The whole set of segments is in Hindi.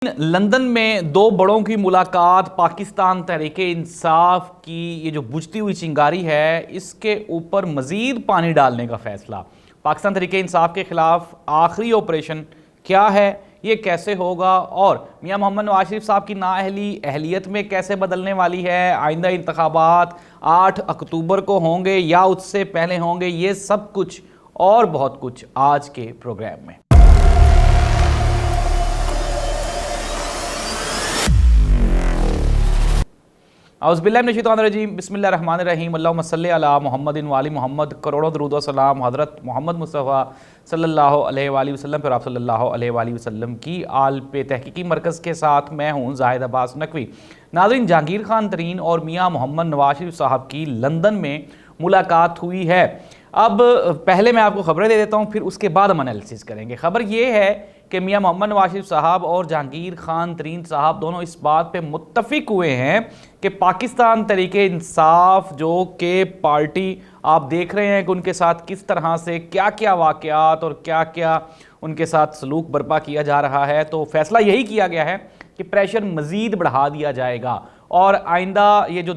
लंदन में दो बड़ों की मुलाकात, पाकिस्तान तहरीके इंसाफ की ये जो बुझती हुई चिंगारी है इसके ऊपर मजीद पानी डालने का फैसला। पाकिस्तान तहरीके इंसाफ के खिलाफ आखिरी ऑपरेशन क्या है, ये कैसे होगा और मियां मोहम्मद नवाज शरीफ साहब की नाअहली अहलियत में कैसे बदलने वाली है, आइंदा इंतखाबात 8 अक्टूबर को होंगे या उससे पहले होंगे, ये सब कुछ और बहुत कुछ आज के प्रोग्राम में। औज़ुबिल्लाहिमिनश्शैतानिर्रजीम, बिस्मिल्लाहिर्रहमानिर्रहीम, अल्लाहुम्मा सल्लि अला मुहम्मदिन व आलि मुहम्मद। करोड़ों दरूद व सलाम हज़रत मोहम्मद मुस्तफ़ा सल्लल्लाहु अलैहि वसल्लम पर आप सल्लल्लाहु अलैहि वसल्लम की आल पे। तहकीकी मरकज़ के साथ मैं हूँ ज़ाहिद अब्बास नकवी। नाज़रीन, जहांगीर खान तरीन और मियाँ मोहम्मद नवाज शरीफ साहब की लंदन में मुलाकात हुई है। अब पहले मैं आपको ख़बरें दे देता हूँ, फिर उसके बाद हम एनालिसिस करेंगे। ख़बर ये है कि मियाँ मोहम्मद नवाज शरीफ साहब और जहांगीर खान तरीन साहब दोनों इस बात पे मुत्तफ़िक हुए हैं कि पाकिस्तान तहरीके इंसाफ जो कि पार्टी आप देख रहे हैं कि उनके साथ किस तरह से क्या क्या वाक़यात और क्या क्या उनके साथ सलूक बर्पा किया जा रहा है, तो फ़ैसला यही किया गया है कि प्रेशर मज़ीद बढ़ा दिया जाएगा और आइंदा ये जो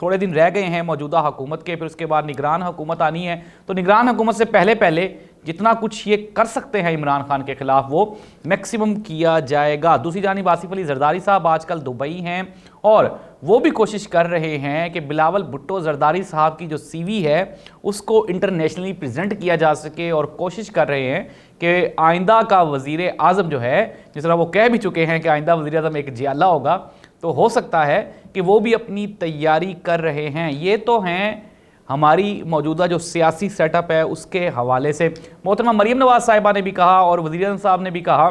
थोड़े दिन रह गए हैं मौजूदा हुकूमत के, फिर उसके बाद निगरान हुकूमत आनी है, तो निगरान हुकूमत से पहले पहले जितना कुछ ये कर सकते हैं इमरान खान के खिलाफ वो मैक्सिमम किया जाएगा। दूसरी जानिब आसिफ अली जरदारी साहब आजकल दुबई हैं और वो भी कोशिश कर रहे हैं कि बिलावल भुट्टो जरदारी साहब की जो सीवी है उसको इंटरनेशनली प्रेजेंट किया जा सके और कोशिश कर रहे हैं कि आइंदा का वज़ीर आज़म जो है, जिस तरह वो कह भी चुके हैं कि आइंदा वज़ीर आज़म एक जियाला होगा, तो हो सकता है कि वो भी अपनी तैयारी कर रहे हैं। ये तो हैं हमारी मौजूदा जो सियासी सेटअप है उसके हवाले से। मोहतरमा मरीम नवाज साहिबा ने भी कहा और वज़ीर आज़म साहब ने भी कहा।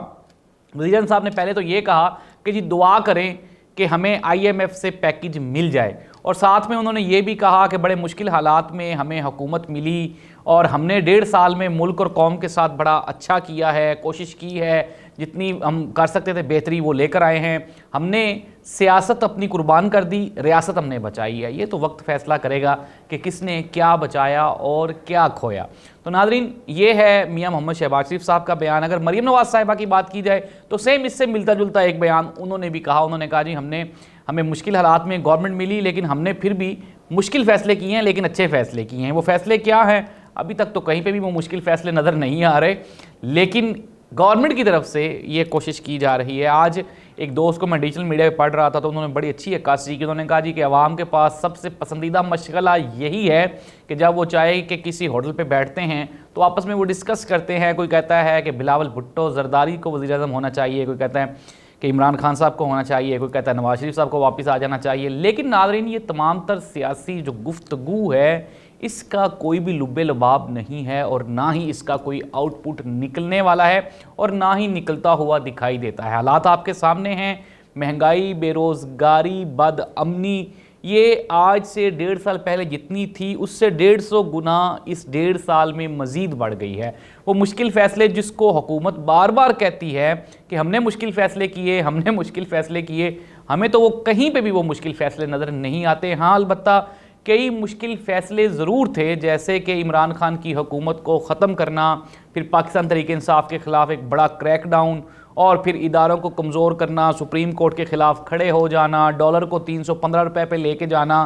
वज़ीर आज़म साहब ने पहले तो ये कहा कि जी दुआ करें कि हमें IMF से पैकेज मिल जाए, और साथ में उन्होंने ये भी कहा कि बड़े मुश्किल हालात में हमें हुकूमत मिली और हमने 1.5 साल में मुल्क और कौम के साथ बड़ा अच्छा किया है, कोशिश की है, जितनी हम कर सकते थे बेहतरी वो लेकर आए हैं, हमने सियासत अपनी कुर्बान कर दी, रियासत हमने बचाई है। ये तो वक्त फ़ैसला करेगा कि किसने क्या बचाया और क्या खोया। तो नाज़रीन, ये है मियाँ मोहम्मद शहबाज शरीफ साहब का बयान। अगर मरीम नवाज साहिबा की बात की जाए तो सेम इससे मिलता जुलता एक बयान उन्होंने भी कहा। उन्होंने कहा जी हमें मुश्किल हालात में गवर्नमेंट मिली, लेकिन हमने फिर भी मुश्किल फ़ैसले किए हैं, लेकिन अच्छे फ़ैसले किए हैं। वो फ़ैसले क्या हैं, अभी तक तो कहीं पे भी वो मुश्किल फ़ैसले नज़र नहीं आ रहे, लेकिन गवर्नमेंट की तरफ से ये कोशिश की जा रही है। आज एक दोस्त को मैं डिजिटल मीडिया पे पढ़ रहा था तो उन्होंने बड़ी अच्छी अक्कासी की। उन्होंने कहा जी कि अवाम के पास सबसे पसंदीदा मशगला यही है कि जब वो चाहे कि किसी होटल पे बैठते हैं तो आपस में वो डिस्कस करते हैं। कोई कहता है कि बिलावल भुट्टो जरदारी को वज़ीर आज़म होना चाहिए, कोई कहता है कि इमरान खान साहब को होना चाहिए, कोई कहता है नवाज शरीफ साहब को वापस आ जाना चाहिए। लेकिन नाज़रीन, ये तमाम तर सियासी जो गुफ्तगू है इसका कोई भी लुब्बे लबाब नहीं है और ना ही इसका कोई आउटपुट निकलने वाला है और ना ही निकलता हुआ दिखाई देता है। हालात आपके सामने हैं, महंगाई, बेरोज़गारी, बदअमनी, ये आज से 1.5 साल पहले जितनी थी उससे 150 गुना इस 1.5 साल में मज़ीद बढ़ गई है। वो मुश्किल फ़ैसले जिसको हुकूमत बार बार कहती है कि हमने मुश्किल फ़ैसले किए, हमने मुश्किल फ़ैसले किए, हमें तो वो कहीं पे भी वो मुश्किल फ़ैसले नज़र नहीं आते। हाँ, अलबत्ता कई मुश्किल फ़ैसले ज़रूर थे, जैसे कि इमरान खान की हुकूमत को ख़त्म करना, फिर पाकिस्तान तहरीक इंसाफ के ख़िलाफ़ एक बड़ा क्रैकडाउन और फिर इदारों को कमज़ोर करना, सुप्रीम कोर्ट के ख़िलाफ़ खड़े हो जाना, डॉलर को 315 रुपये पे लेके जाना।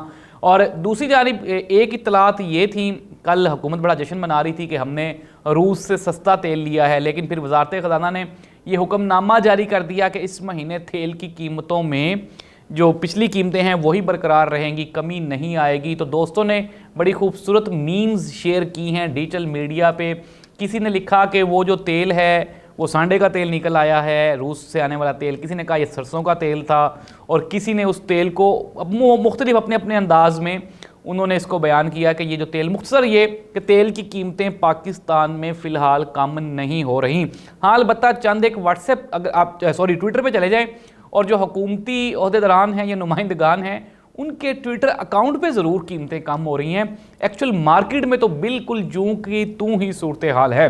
और दूसरी जानिब एक इत्तलात ये थी, कल हुकूमत बड़ा जश्न मना रही थी कि हमने रूस से सस्ता तेल लिया है, लेकिन फिर वज़ारत ख़ज़ाना ने यह हुक्मनामा जारी कर दिया कि इस महीने तेल की कीमतों में जो पिछली कीमतें हैं वही बरकरार रहेंगी, कमी नहीं आएगी। तो दोस्तों ने बड़ी खूबसूरत मीम्स शेयर की हैं डिजिटल मीडिया पे। किसी ने लिखा कि वो जो तेल है वो सांडे का तेल निकल आया है, रूस से आने वाला तेल। किसी ने कहा ये सरसों का तेल था और किसी ने उस तेल को मुख्तलिफ अपने अपने अंदाज में उन्होंने इसको बयान किया कि ये जो तेल, मुख्तसर ये कि तेल की कीमतें पाकिस्तान में फ़िलहाल कम नहीं हो रही। हाँ, अलबत्ता चंद एक व्हाट्सएप, अगर आप ट्विटर पर चले जाएँ और जो हुकूमती ओहदेदारान हैं या नुमाइंदगान हैं उनके ट्विटर अकाउंट पे ज़रूर कीमतें कम हो रही हैं। एक्चुअल मार्केट में तो बिल्कुल जूं की तूं ही सूरत हाल है।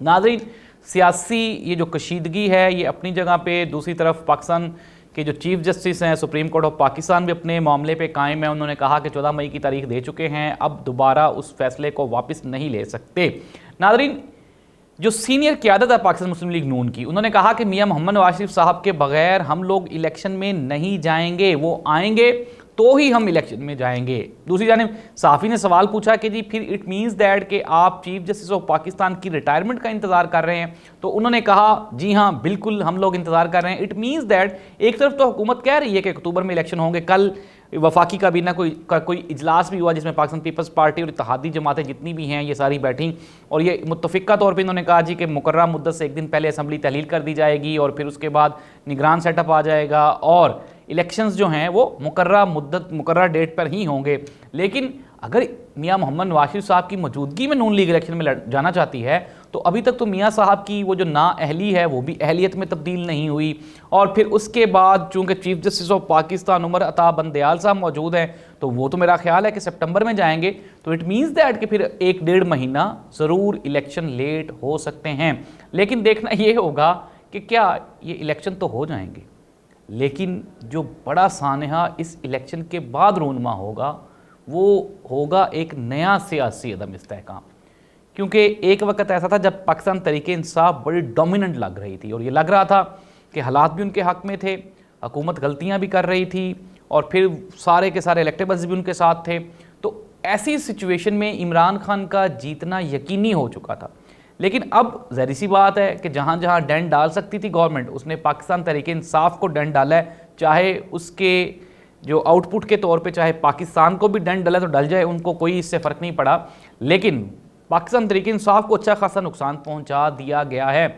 नाज़रीन, सियासी ये जो कशीदगी है ये अपनी जगह पे, दूसरी तरफ पाकिस्तान के जो चीफ जस्टिस हैं सुप्रीम कोर्ट ऑफ पाकिस्तान भी अपने मामले पे कायम है। उन्होंने कहा कि 14 मई की तारीख दे चुके हैं, अब दोबारा उस फैसले को वापस नहीं ले सकते। नाज़रीन, जो सीनियर क़यादत है पाकिस्तान मुस्लिम लीग नून की, उन्होंने कहा कि मियां मोहम्मद नवाज शरीफ साहब के बगैर हम लोग इलेक्शन में नहीं जाएंगे, वो आएंगे तो ही हम इलेक्शन में जाएंगे। दूसरी जानिब साफ़ी ने सवाल पूछा कि जी फिर इट मीन्स दैट कि आप चीफ जस्टिस ऑफ पाकिस्तान की रिटायरमेंट का इंतज़ार कर रहे हैं। तो उन्होंने कहा जी हाँ बिल्कुल हम लोग इंतज़ार कर रहे हैं। इट मीन्स दैट एक तरफ तो हुकूमत कह रही है कि अक्टूबर में इलेक्शन होंगे, कल वफाकी काबीना कोई इजलास भी हुआ जिसमें पाकिस्तान पीपल्स पार्टी और इत्तेहादी जमातें जितनी भी हैं ये सारी बैठी और ये मुत्तफ़िका तौर पे इन्होंने कहा जी कि मुकर्रर मुद्दत से एक दिन पहले असम्बली तहलील कर दी जाएगी और फिर उसके बाद निगरान सेटअप आ जाएगा और इलेक्शंस जो हैं वो मुकर्रर डेट पर ही होंगे। लेकिन अगर मियां मोहम्मद नवाज शरीफ साहब की मौजूदगी में नून लीग इलेक्शन में जाना चाहती है तो अभी तक तो मियां साहब की वो जो नाअहली है वो भी अहलियत में तब्दील नहीं हुई और फिर उसके बाद चूंकि chief justice of Pakistan Umar Ata Bandial साहब मौजूद हैं तो वो तो मेरा ख्याल है कि सितंबर में जाएंगे। तो इट मीन्स दैट कि फिर 1-1.5 महीना ज़रूर इलेक्शन लेट हो सकते हैं। लेकिन देखना ये होगा कि क्या ये इलेक्शन तो हो जाएंगे, लेकिन जो बड़ा सानहा इस इलेक्शन के बाद रूनमा होगा वो होगा एक नया सियासी अदम इस्तेहकाम। क्योंकि एक वक्त ऐसा था जब पाकिस्तान तरीके इंसाफ बड़ी डोमिनेंट लग रही थी और ये लग रहा था कि हालात भी उनके हक़ में थे, हुकूमत गलतियां भी कर रही थी और फिर सारे के सारे इलेक्टेबल्स भी उनके साथ थे। तो ऐसी सिचुएशन में इमरान खान का जीतना यकीनी हो चुका था। लेकिन अब ज़ाहिर सी बात है कि जहाँ जहाँ डंड डाल सकती थी गवर्नमेंट उसने पाकिस्तान तरीके इंसाफ को डंड डाला है, चाहे उसके जो आउटपुट के तौर पे चाहे पाकिस्तान को भी डंड डला तो डल जाए, उनको कोई इससे फ़र्क नहीं पड़ा। लेकिन पाकिस्तान तरीके इंसाफ को अच्छा खासा नुकसान पहुंचा दिया गया है।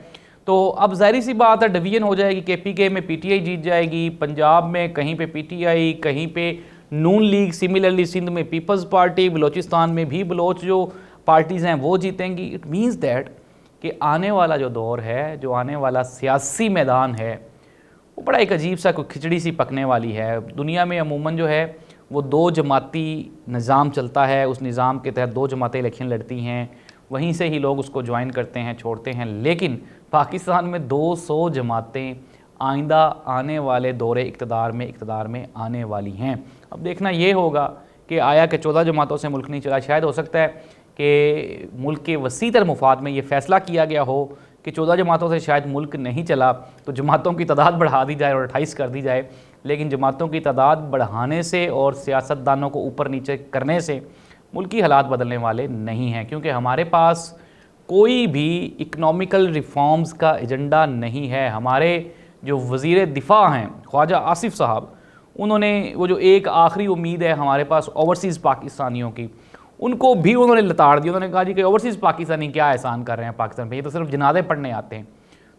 तो अब ज़ाहिर सी बात है डिवीजन हो जाएगी, KPK में PTI जीत जाएगी, पंजाब में कहीं पे PTI, कहीं पे नून लीग, सिमिलरली सिंध में पीपल्स पार्टी, बलोचिस्तान में भी बलोच जो पार्टीज़ हैं वो जीतेंगी। इट मीन्स दैट कि आने वाला जो दौर है, जो आने वाला सियासी मैदान है वो बड़ा एक अजीब सा कोई खिचड़ी सी पकने वाली है। दुनिया में अमूमन जो है वो 2 जमाती निज़ाम चलता है, उस निज़ाम के तहत 2 जमातें इलेक्शन लड़ती हैं, वहीं से ही लोग उसको ज्वाइन करते हैं, छोड़ते हैं। लेकिन पाकिस्तान में 200 जमातें आइंदा आने वाले दौरे इक़्तिदार में आने वाली हैं। अब देखना ये होगा कि आया कि 14 जमातों से मुल्क नहीं चला। शायद हो सकता है कि मुल्क के वसीतर मुफाद में ये फ़ैसला किया गया हो कि 14 जमातों से शायद मुल्क नहीं चला तो जमातों की तादाद बढ़ा दी जाए और 28 कर दी जाए। लेकिन जमातों की तादाद बढ़ाने से और सियासतदानों को ऊपर नीचे करने से मुल्की हालात बदलने वाले नहीं हैं, क्योंकि हमारे पास कोई भी इकनॉमिकल रिफॉर्म्स का एजेंडा नहीं है। हमारे जो वज़ीर दिफा हैं ख्वाजा आसिफ साहब, उन्होंने वो जो एक आखिरी उम्मीद है हमारे पास ओवरसीज़ पाकिस्तानियों की, उनको भी उन्होंने लताड़ दिया। उन्होंने कहा जी कि ओवरसीज़ पाकिस्तानी क्या एहसान कर रहे हैं पाकिस्तान पे, ये तो सिर्फ जनाजे पढ़ने आते हैं।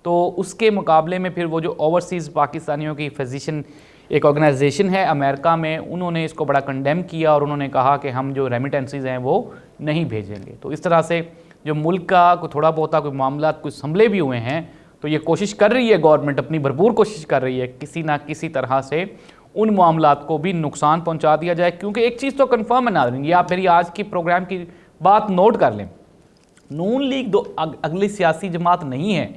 तो उसके मुकाबले में फिर वो जो ओवरसीज़ पाकिस्तानियों की फिजिशन एक ऑर्गेनाइजेशन है अमेरिका में, उन्होंने इसको बड़ा कंडेम किया और उन्होंने कहा कि हम जो रेमिटेंसीज़ हैं वो नहीं भेजेंगे। तो इस तरह से जो मुल्क का कोई थोड़ा बहुत कोई मामला कुछ संभले भी हुए हैं, तो ये कोशिश कर रही है गवर्नमेंट, अपनी भरपूर कोशिश कर रही है किसी ना किसी तरह से उन मामलात को भी नुकसान पहुंचा दिया जाए। क्योंकि एक चीज़ तो कन्फर्म है नाज़रीन, ये आप मेरी आज की प्रोग्राम की बात नोट कर लें, नून लीग अगली सियासी जमात नहीं है।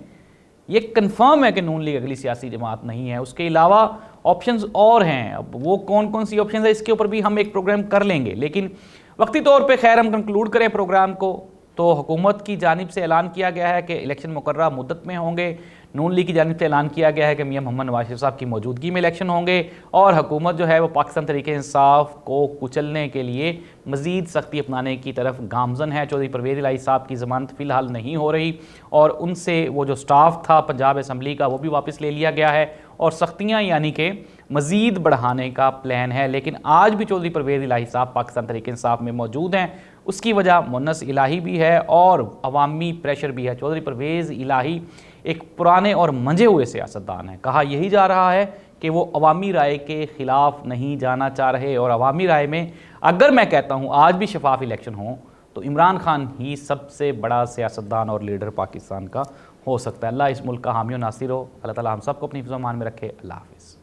ये कन्फर्म है कि नून लीग अगली सियासी जमात नहीं है। उसके अलावा ऑप्शंस और हैं, अब वो कौन कौन सी ऑप्शंस है इसके ऊपर भी हम एक प्रोग्राम कर लेंगे। लेकिन वक्ती तौर पे खैर हम कंक्लूड करें प्रोग्राम को, तो हुकूमत की जानिब से ऐलान किया गया है कि इलेक्शन मुकर्रर मुद्दत में होंगे। नून लीग की जानिब से ऐलान किया गया है कि मियां मोहम्मद नवाज शरीफ साहब की मौजूदगी में इलेक्शन होंगे और हुकूमत जो है वो पाकिस्तान तरीके इंसाफ को कुचलने के लिए मज़ीद सख्ती अपनाने की तरफ गामजन है। चौधरी परवेज़ इलाही साहब की ज़मानत फ़िलहाल नहीं हो रही और उनसे वो जो स्टाफ था पंजाब असम्बली का वो भी वापस ले लिया गया है और सख्तियाँ यानी कि मज़ीद बढ़ाने का प्लान है। लेकिन आज भी चौधरी परवेज़ इलाही साहब पाकिस्तान तरीके इंसाफ में मौजूद हैं। उसकी वजह मुन्नस इलाही भी है और अवामी प्रेशर भी है। चौधरी परवेज़ इलाही एक पुराने और मंझे हुए सियासतदान हैं। कहा यही जा रहा है कि वो अवामी राय के ख़िलाफ़ नहीं जाना चाह रहे और अवामी राय में अगर मैं कहता हूँ आज भी शफाफ इलेक्शन हो तो इमरान खान ही सबसे बड़ा सियासतदान और लीडर पाकिस्तान का हो सकता है। अल्लाह इस मुल्क का हामी और नासिर हो। अल्लाह ताला हम सबको अपनी हिफ्ज़-ओ-अमान में रखे। अल्लाह हाफ़िज़।